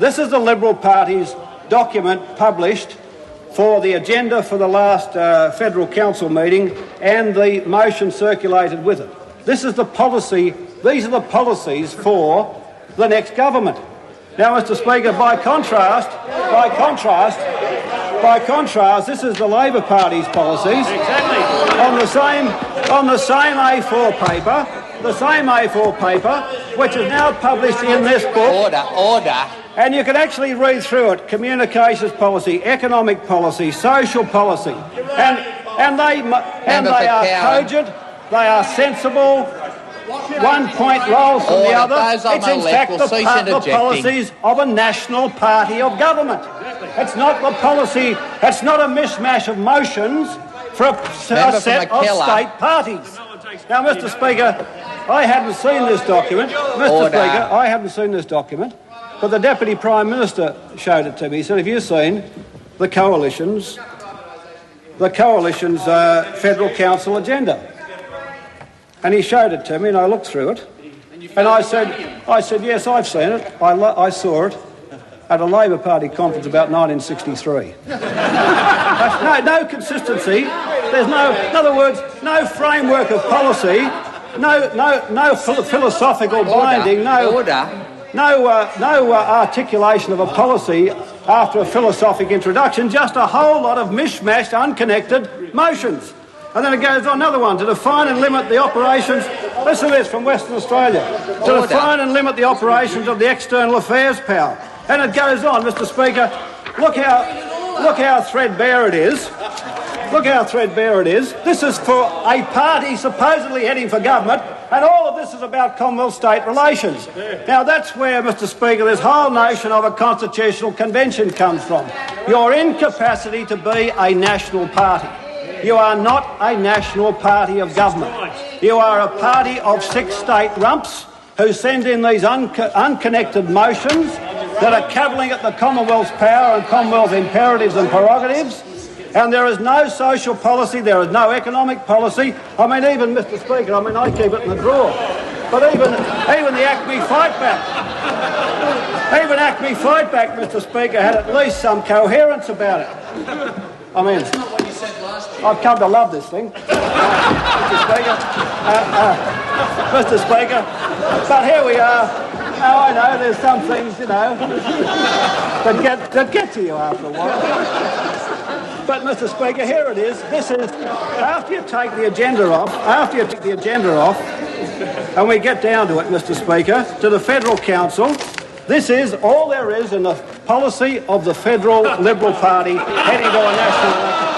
This is the Liberal Party's document published for the agenda for the last Federal Council meeting and the motion circulated with it. This is the policy, these are the policies for the next government. Now, Mr. Speaker, by contrast, this is the Labor Party's policies. Exactly. On the same A4 paper, which is now published in this book. Order. And you can actually read through it: communications policy, economic policy, social policy, and they are cogent, they are sensible. One point rolls from the other. It's in fact the policies of a national party of government. It's not the policy. It's not a mishmash of motions for a set of state parties. Now, Mr. Speaker, I hadn't seen this document. I hadn't seen this document, but the Deputy Prime Minister showed it to me. He said, "Have you seen the Coalition's Federal Council agenda?" And he showed it to me, and I looked through it, and I said, "Yes, I've seen it. I saw it at a Labor Party conference about 1963." No consistency. There's no, in other words, no framework of policy, no philosophical binding, no articulation of a policy after a philosophic introduction, just a whole lot of mishmashed, unconnected motions. And then it goes on, another one, to define and limit the operations, listen to this from Western Australia, to define and limit the operations of the External Affairs Power. And it goes on, Mr. Speaker, look how threadbare it is. Look how threadbare it is. This is for a party supposedly heading for government, and all of this is about Commonwealth-state relations. Now, that's where, Mr. Speaker, this whole notion of a constitutional convention comes from. Your incapacity to be a national party. You are not a national party of government. You are a party of 6 state rumps who send in these unconnected motions that are cavilling at the Commonwealth's power and Commonwealth imperatives and prerogatives. And there is no social policy, there is no economic policy. I mean, even, Mr. Speaker, I keep it in the drawer. But even the Acme Fightback, Mr. Speaker, had at least some coherence about it. I mean, I've come to love this thing, Mr. Speaker. But here we are. Now, I know there's some things, that get to you after a while. But, Mr. Speaker, here it is. This is, after you take the agenda off, and we get down to it, Mr. Speaker, to the Federal Council, this is all there is in the policy of the Federal Liberal Party heading to a national election.